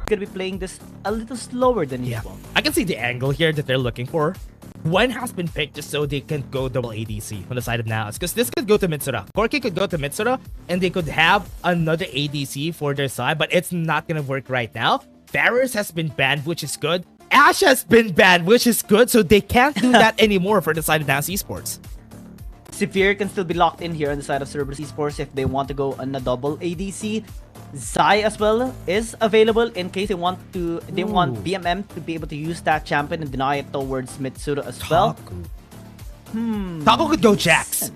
gonna be playing this a little slower than usual. I can see the angle here that they're looking for. Gwen has been picked just so they can go double ADC on the side of NAOS, because this could go to Mitsura. Corki could go to Mitsura, and they could have another ADC for their side, but it's not gonna work right now. Varus has been banned, which is good. Ashe has been banned, which is good, so they can't do that anymore for the side of NAOS Esports. Severe can still be locked in here on the side of Cerberus Esports if they want to go on a double ADC. Zai as well is available in case they want BMM to be able to use that champion and deny it towards Mitsura as well. Taco could go Jax.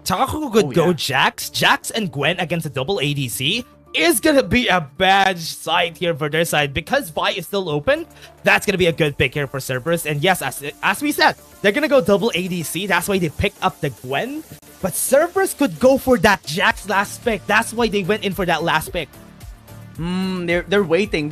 Taco could go Jax. Jax and Gwen against a double ADC is gonna be a bad side here for their side because Vi is still open. That's gonna be a good pick here for Cerberus. And yes, as we said, they're gonna go double ADC. That's why they picked up the Gwen. But Cerberus could go for that Jax last pick. That's why they went in for that last pick. They're waiting.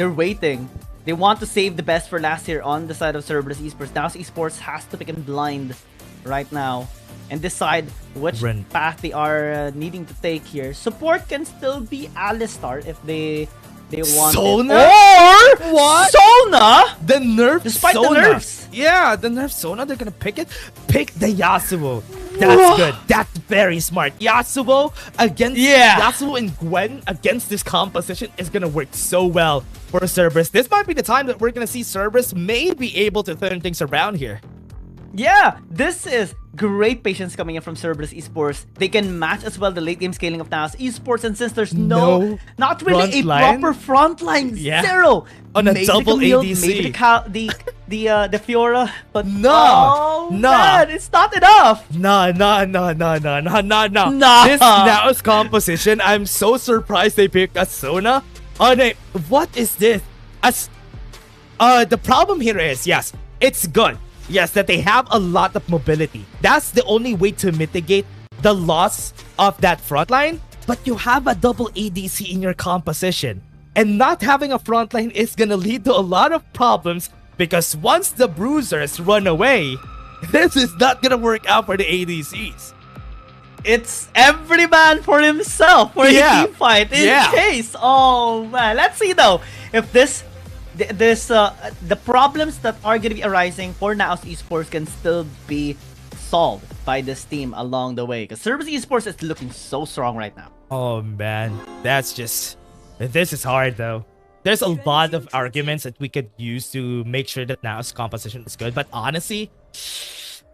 They want to save the best for last here on the side of Cerberus Esports. NAOS Esports has to pick in blind right now and decide which path they are needing to take here. Support can still be Alistar if they want Sona? Or what? Sona? The nerf Despite Sona. the nerfs. Yeah, the nerf Sona, they're gonna pick it. Pick the Yasuo. That's good. That's very smart. Yasuo against Yasuo and Gwen against this composition is gonna work so well for Cerberus. This might be the time that we're gonna see Cerberus may be able to turn things around here. Yeah, this is great patience coming in from Cerberus Esports. They can match as well the late game scaling of NAOS Esports, and since there's not really a proper front line, zero on a maybe double Camille, ADC, maybe the Fiora, but no, man, it's not enough. No. This NAOS composition, I'm so surprised they picked a Sona on a. What is this? The problem here is, yes, it's good. Yes, that they have a lot of mobility. That's the only way to mitigate the loss of that frontline. But you have a double ADC in your composition. And not having a frontline is gonna lead to a lot of problems because once the bruisers run away, this is not gonna work out for the ADCs. It's every man for himself for a team fight in case. Oh man, let's see though if the problems that are going to be arising for NAOS Esports can still be solved by this team along the way. Because Cerberus Esports is looking so strong right now. Oh man, this is hard though. There's a lot of arguments that we could use to make sure that NAOS composition is good. But honestly,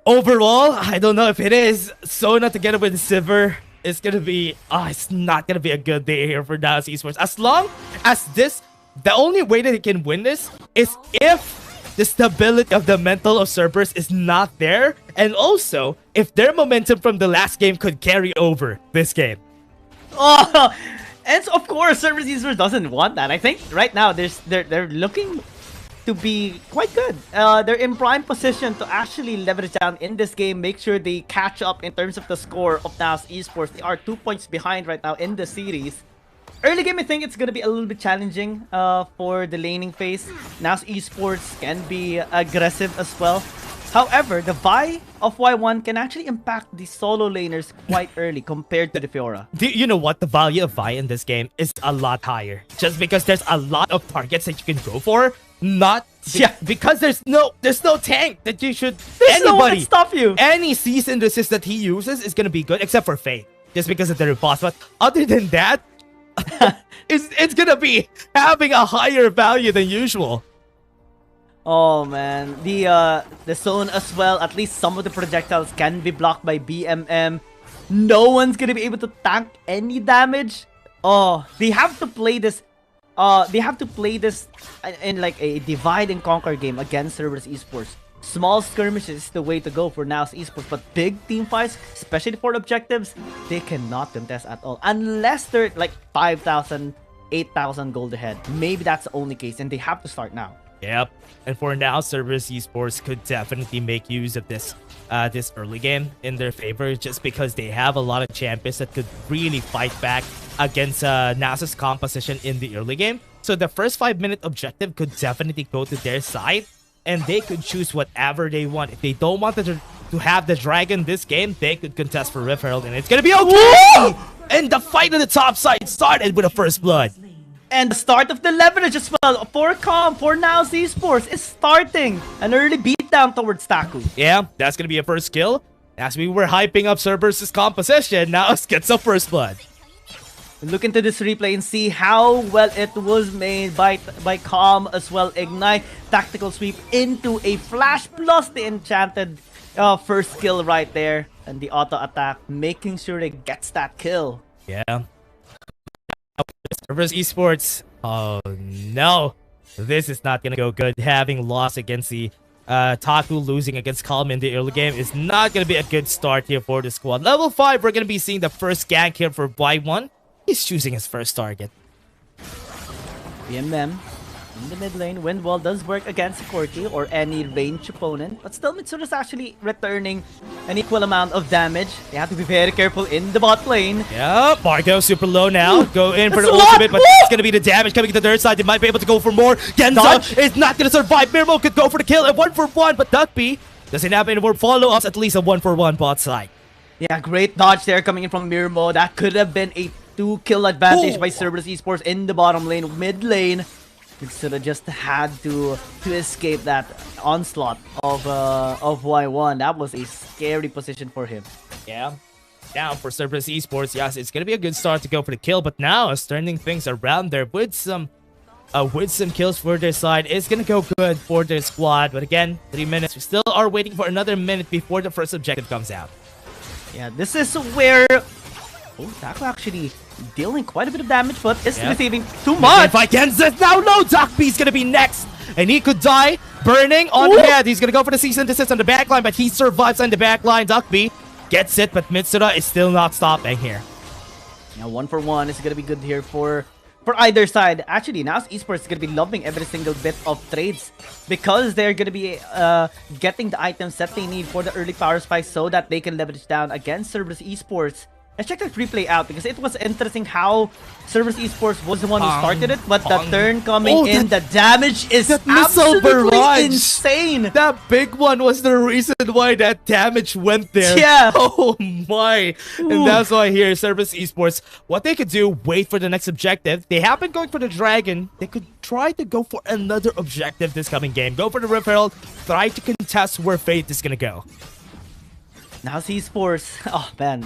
overall, I don't know if it is. Sona together with Sivir is going to be... it's not going to be a good day here for NAOS Esports. As long as the only way that he can win this is if the stability of the mental of Cerberus is not there, and also if their momentum from the last game could carry over this game. And of course, Cerberus Esports doesn't want that. I think right now they're looking to be quite good. They're in prime position to actually leverage down in this game, make sure they catch up in terms of the score of NAOS Esports. They are 2 points behind right now in the series. Early game, I think it's going to be a little bit challenging for the laning phase. NAOS Esports can be aggressive as well. However, the Vi of Y1 can actually impact the solo laners quite early compared to the Fiora. You know what? The value of Vi in this game is a lot higher. Just because there's a lot of targets that you can go for. Because there's no tank that you should... There's no one to stop you. Any season resist that he uses is going to be good, except for Faye. Just because of the riposte. But other than that, it's gonna be having a higher value than usual. Oh man, the zone as well. At least some of the projectiles can be blocked by BMM. No one's gonna be able to tank any damage. They have to play this. In like a divide and conquer game against Cerberus Esports. Small skirmishes is the way to go for NAOS Esports, but big team fights, especially for objectives, they cannot contest at all. Unless they're like 5,000, 8,000 gold ahead. Maybe that's the only case, and they have to start now. Yep. And for now, Cerberus Esports could definitely make use of this early game in their favor, just because they have a lot of champions that could really fight back against NAOS's composition in the early game. So the first 5-minute objective could definitely go to their side. And they could choose whatever they want. If they don't want to have the dragon this game, they could contest for Rift Herald, and it's gonna be okay! And the fight on the top side started with a first blood. And the start of the leverage as well for NAOS Esports is starting. An early beatdown towards Taku. Yeah, that's going to be a first kill. As we were hyping up Cerberus' composition, NAOS gets a first blood. Look into this replay and see how well it was made by Calm as well. Ignite, tactical sweep into a flash plus the enchanted first kill right there. And the auto attack, making sure it gets that kill. Yeah. Cerberus Esports. Oh no. This is not going to go good. Having lost against the Taku, losing against Calm in the early game is not going to be a good start here for the squad. Level 5, we're going to be seeing the first gank here for Y1. He's choosing his first target. BMM in the mid lane. Wind Wall does work against Corki or any ranged opponent, but still Mitsura's actually returning an equal amount of damage. They have to be very careful in the bot lane. Yeah, Marco super low now. Go in for the That's a lot. ultimate, but it's gonna be the damage coming to the third side. They might be able to go for more. Genza is not gonna survive. Mirmo could go for the kill at 1-for-1, but Duckby doesn't have any more follow-ups. At least a 1-for-1 bot side. Yeah, great dodge there coming in from Mirmo. That could have been a 2-kill advantage by Cerberus Esports in the bottom lane. Mid lane, Mitsura just had to escape that onslaught of Y1. That was a scary position for him. Yeah. Now for Cerberus Esports, yes, it's gonna be a good start to go for the kill, but now it's turning things around there with some kills for their side. It's gonna go good for their squad, but again, 3 minutes. We still are waiting for another minute before the first objective comes out. Yeah, this is where Taku actually dealing quite a bit of damage, but is receiving too much. If I can now, no, Duckby's gonna be next, and he could die. Burning on the head. He's gonna go for the cease and desist on the backline, but he survives on the backline. Duckby gets it, but Mitsura is still not stopping here. Now 1-for-1 is gonna be good here for either side. Actually, NAOS Esports is gonna be loving every single bit of trades because they're gonna be getting the items that they need for the early power spike so that they can leverage down against Cerberus Esports. Let's check that replay out because it was interesting how Cerberus Esports was the one who started it, but the turn coming in, the damage is absolutely insane. That big one was the reason why that damage went there. Yeah. Oh my. And that's why here, Cerberus Esports, what they could do, wait for the next objective. They have been going for the Dragon. They could try to go for another objective this coming game. Go for the Rift Herald. Try to contest where Fate is going to go. NAOS Esports, oh man,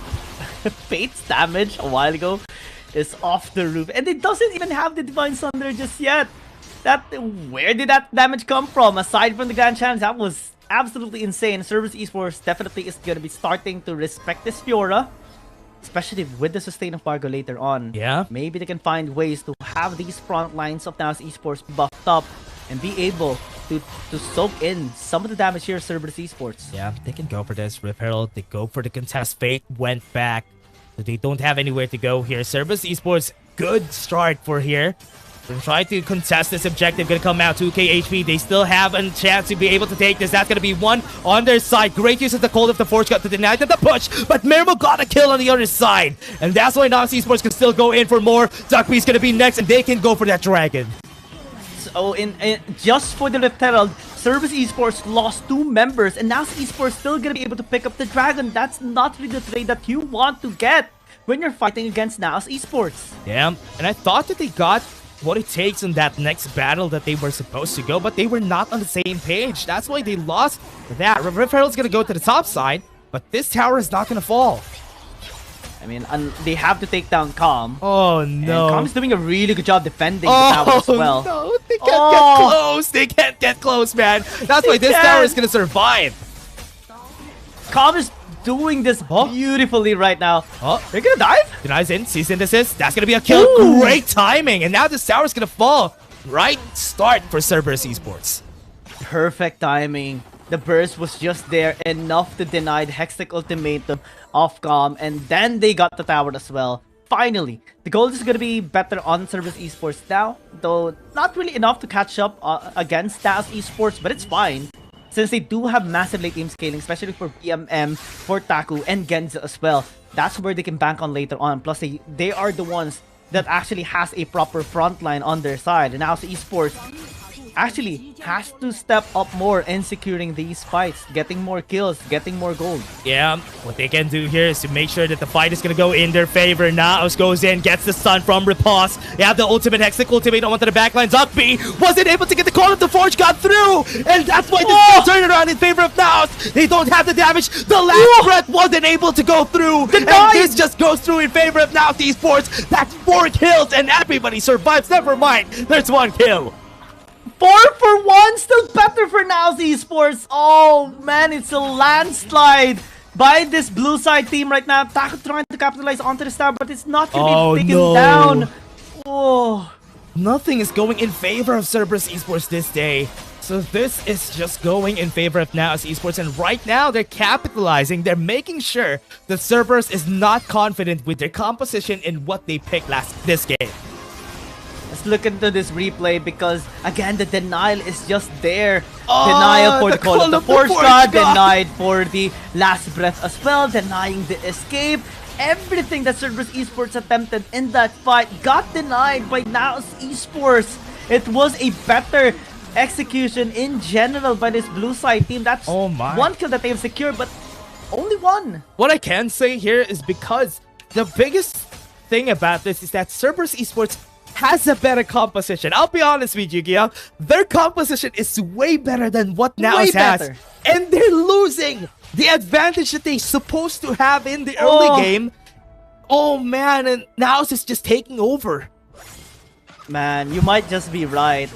Fate's damage a while ago is off the roof, and it doesn't even have the Divine Thunder just yet. Where did that damage come from? Aside from the Grand Challenge, that was absolutely insane. Cerberus Esports definitely is going to be starting to respect this Fiora, especially with the sustain of Fargo later on. Yeah. Maybe they can find ways to have these front lines of NAOS Esports buffed up and be able to soak in some of the damage here, Cerberus Esports. Yeah, they can go for this. Rift Herald, they go for the contest. Fate went back. So they don't have anywhere to go here. Cerberus Esports, good start for here. They're trying to contest this objective. Gonna come out 2k HP. They still have a chance to be able to take this. That's gonna be one on their side. Great use of the Cold of the Force Cut to deny them the push, but Mirmo got a kill on the other side. And that's why NAOS Esports can still go in for more. Duckby's gonna be next, and they can go for that Dragon. So just for the Rift Herald, Cerberus Esports lost 2 members, and NAOS Esports still gonna be able to pick up the Dragon. That's not really the trade that you want to get when you're fighting against NAOS Esports. Yeah, and I thought that they got what it takes in that next battle that they were supposed to go, but they were not on the same page. That's why they lost that. Rift Herald's gonna go to the top side, but this tower is not gonna fall. I mean, they have to take down Calm. Oh no. And Calm's doing a really good job defending the tower as well. No, they can't get close. They can't get close, man. That's why this tower is gonna survive. Calm is doing this beautifully right now. They're gonna dive? Denies in, cease and desist. That's gonna be a kill. Great timing. And now this tower is gonna fall. Right start for Cerberus Esports. Perfect timing. The burst was just there enough to deny the Hextech ultimatum of Calm, and then they got the tower as well. Finally, the goal is going to be better on Cerberus Esports now, though not really enough to catch up against NAOS Esports, but it's fine since they do have massive late game scaling, especially for BMM, for Taku, and Genza as well. That's where they can bank on later on. Plus, they are the ones that actually has a proper front line on their side. And NAOS Esports actually has to step up more in securing these fights, getting more kills, getting more gold. Yeah, what they can do here is to make sure that the fight is going to go in their favor. NAOS goes in, gets the stun from Riposte. They have the ultimate Hexic ultimate onto the backlines. Ukbi wasn't able to get the Call of the Forge, got through, and that's why this turn around in favor of NAOS. They don't have the damage. The last breath wasn't able to go through, and this just goes through in favor of NAOS Esports. That's 4 kills, and everybody survives. Never mind, there's 1 kill. 4 for 1, still better for NAOS Esports. Oh man, it's a landslide by this blue side team right now. Taco trying to capitalize onto the star, but it's not going to be taken down. Oh, nothing is going in favor of Cerberus Esports this day. So this is just going in favor of NAOS Esports, and right now they're capitalizing. They're making sure that Cerberus is not confident with their composition in what they picked this game. let's look into this replay because again the denial is just there. Denial for the Call of the Forge God, denied for the last breath as well, denying the escape. Everything that Cerberus Esports attempted in that fight got denied by NAOS Esports. It was a better execution in general by this blue side team. That's one kill that they've secured, but only one. What I can say here is because the biggest thing about this is that Cerberus Esports has a better composition. I'll be honest with you, Gia. Their composition is way better than what NAOS has. And they're losing the advantage that they're supposed to have in the early game. Oh man, and NAOS is just taking over. Man, you might just be right.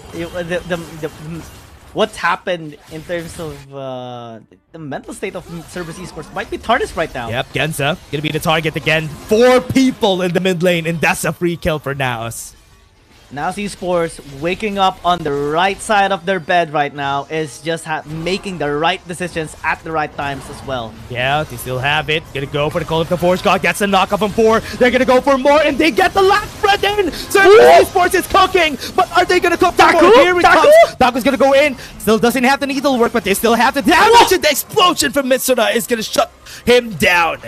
What's happened in terms of the mental state of Cerberus Esports might be tarnished right now. Yep, Genza gonna be the target again. 4 people in the mid lane, and that's a free kill for NAOS. NAOS Esports waking up on the right side of their bed right now is just making the right decisions at the right times as well. Yeah, they still have it. Gonna go for the Call of the Forge God. Gets a knockoff on 4. They're gonna go for more, and they get the last spread in. Cerberus Esports is cooking, but are they gonna cook for more? Here it comes. Taco's gonna go in. Still doesn't have the needle work, but they still have the damage, and the explosion from Mitsuna is gonna shut him down.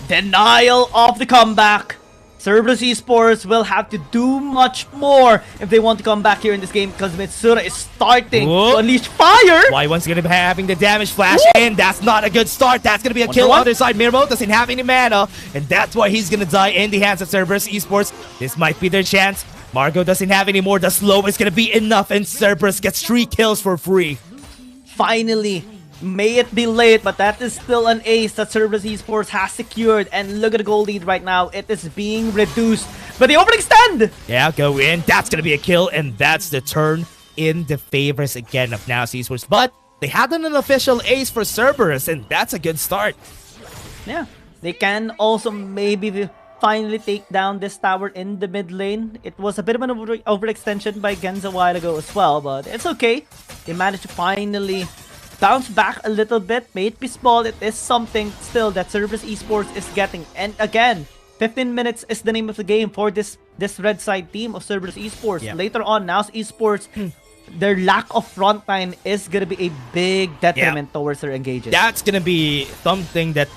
Denial of the comeback. Cerberus Esports will have to do much more if they want to come back here in this game because Mitsura is starting to unleash fire. Y1's gonna be having the damage flash in. That's not a good start. That's gonna be a kill on the other side. Mirmo doesn't have any mana, and that's why he's gonna die in the hands of Cerberus Esports. This might be their chance. Margo doesn't have any more. The slow is gonna be enough, and Cerberus gets 3 kills for free. Finally. May it be late, but that is still an ace that Cerberus Esports has secured. And look at the goal lead right now. It is being reduced. But they overextend! Yeah, go in. That's going to be a kill. And that's the turn in the favors again of NAOS Esports. But they had an unofficial ace for Cerberus, and that's a good start. Yeah, they can also maybe finally take down this tower in the mid lane. It was a bit of an overextension by Genza a while ago as well, but it's okay. They managed to finally bounce back a little bit. May it be small, it is something still that Cerberus Esports is getting. And again, 15 minutes is the name of the game for this red side team of Cerberus Esports. Later on, NAOS Esports, their lack of frontline is going to be a big detriment towards their engages. That's going to be something that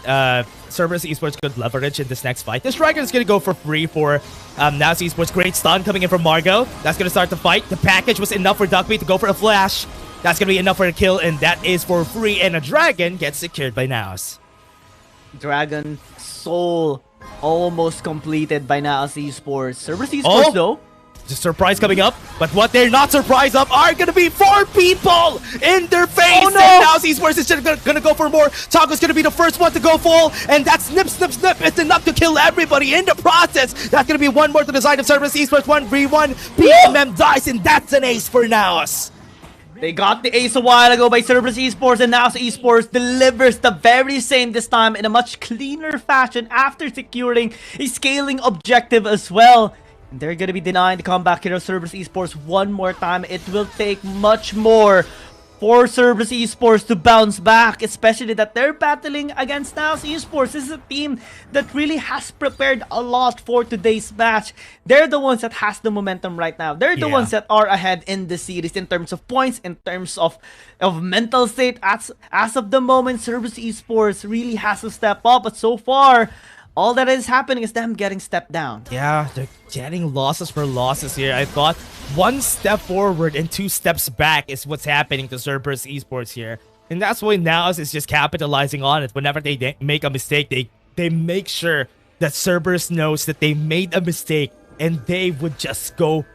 Cerberus Esports could leverage in this next fight. This Striker is going to go for free for NAOS Esports. Great stun coming in from Margo. That's going to start the fight. The package was enough for Duckbeat to go for a flash. That's going to be enough for a kill, and that is for free. And a Dragon gets secured by NAOS. Dragon Soul almost completed by NAOS Esports. Cerberus Esports though. Just surprise coming up, but what they're not surprised of are going to be 4 people in their face. And NAOS Esports is just going to go for more. Taco's going to be the first one to go full, and that snip, snip, snip. It's enough to kill everybody in the process. That's going to be 1 more to the side of Cerberus Esports. 1v1. PMM dies, and that's an ace for NAOS. They got the ace a while ago by Cerberus Esports, and NAOS Esports delivers the very same this time in a much cleaner fashion after securing a scaling objective as well. And they're going to be denying the comeback here of Cerberus Esports one more time. It will take much more for Cerberus Esports to bounce back, especially that they're battling against NAOS Esports. This is a team that really has prepared a lot for today's match. They're the ones that has the momentum right now. They're the ones that are ahead in the series in terms of points, in terms of mental state. As of the moment, Cerberus Esports really has to step up, but so far, All that is happening is them getting stepped down. Yeah, they're getting losses for losses here. I thought 1 step forward and 2 steps back is what's happening to Cerberus Esports here. And that's why NAOS is just capitalizing on it. Whenever they make a mistake, they make sure that Cerberus knows that they made a mistake and they would just go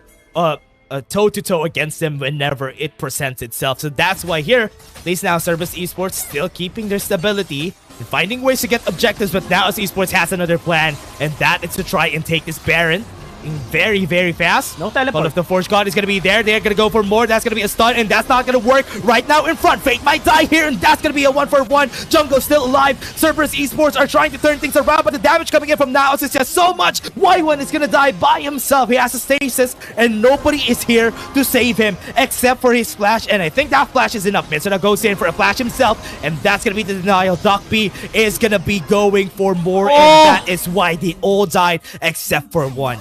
toe-to-toe against them whenever it presents itself. So that's why here, at least now Cerberus Esports still keeping their stability and finding ways to get objectives, but now Esports has another plan, and that is to try and take this Baron very, very fast. No teleport. But if the Force God is going to be there, they're going to go for more. That's going to be a stun, and that's not going to work right now in front. Fate might die here, and that's going to be a 1-for-1. Jungle still alive. Cerberus Esports are trying to turn things around, but the damage coming in from NAOS is just so much. Y1 is going to die by himself. He has a stasis, and nobody is here to save him except for his flash, and I think that flash is enough. Mitsuna goes in for a flash himself, and that's going to be the denial. Doc B is going to be going for more, and that is why they all died except for one.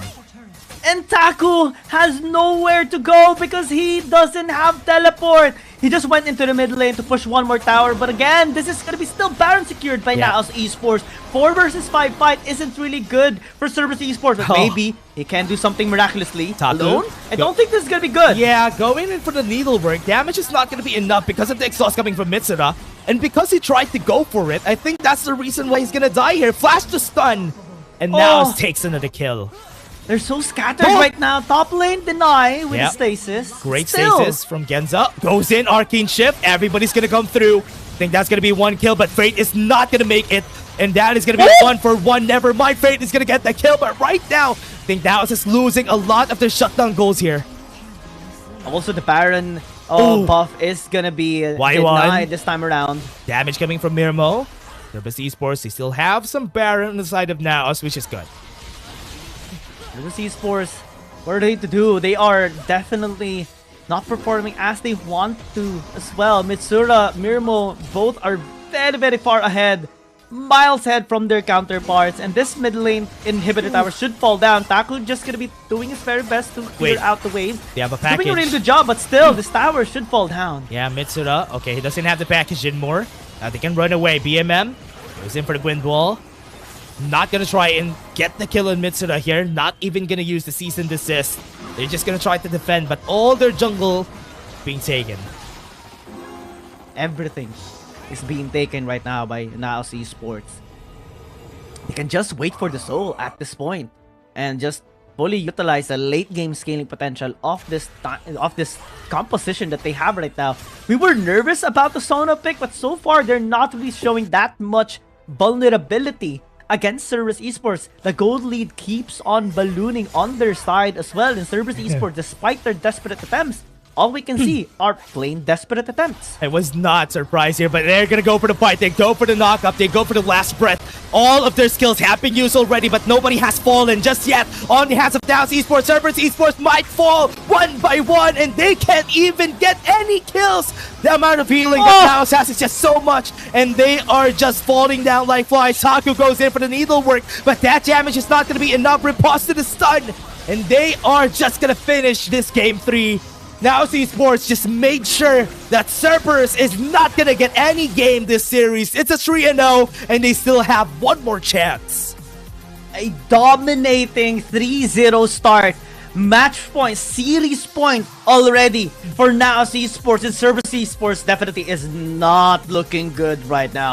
And Taku has nowhere to go because he doesn't have teleport. He just went into the mid lane to push one more tower. But again, this is going to be still Baron secured by NAOS Esports. 4 versus 5 fight isn't really good for Cerberus Esports. But maybe he can do something miraculously alone. I don't think this is going to be good. Yeah, going in for the needlework, damage is not going to be enough because of the exhaust coming from Mitsura. And because he tried to go for it, I think that's the reason why he's going to die here. Flash to stun. And NAOS takes another kill. They're so scattered right now. Top lane deny with the stasis. Great stasis from Genza. Goes in, Arcane Shift. Everybody's going to come through. I think that's going to be 1 kill, but Fate is not going to make it. And that is going to be 1-for-1. Never mind, Fate is going to get the kill. But right now, I think NAOS is losing a lot of their shutdown goals here. Also, the Baron buff is going to be denied this time around. Damage coming from Mirmo. Cerberus Esports, they still have some Baron on the side of NAOS, which is good. Cerberus Esports, what are they to do? They are definitely not performing as they want to as well. Mitsura, Mirmo, both are very, very far ahead. Miles ahead from their counterparts. And this mid lane inhibitor tower should fall down. Taku just going to be doing his very best to clear out the wave. They have a package. Doing a really good job, but still, this tower should fall down. Yeah, Mitsura. Okay, he doesn't have the package anymore. Now they can run away. BMM goes in for the Wind Wall. Not going to try and get the kill on Mitsura here. Not even going to use the cease and desist. They're just going to try to defend, but all their jungle being taken. Everything is being taken right now by NAOS Esports. They can just wait for the soul at this point and just fully utilize the late game scaling potential of this composition that they have right now. We were nervous about the Sona pick, but so far they're not really showing that much vulnerability against Cerberus Esports. The gold lead keeps on ballooning on their side as well in Cerberus Esports despite their desperate attempts. All we can see are plain desperate attempts. I was not surprised here, but they're going to go for the fight. They go for the knock-up. They go for the last breath. All of their skills have been used already, but nobody has fallen just yet. On the hands of NAOS Esports, Cerberus Esports might fall 1 by 1, and they can't even get any kills. The amount of healing that NAOS has is just so much, and they are just falling down like flies. Taku goes in for the needlework, but that damage is not going to be enough. Riposte to the stun, and they are just going to finish this game 3. NAOS Esports just made sure that Cerberus is not going to get any game this series. It's a 3-0, and they still have one more chance. A dominating 3-0 start. Match point, series point already for NAOS Esports, and Cerberus Esports definitely is not looking good right now.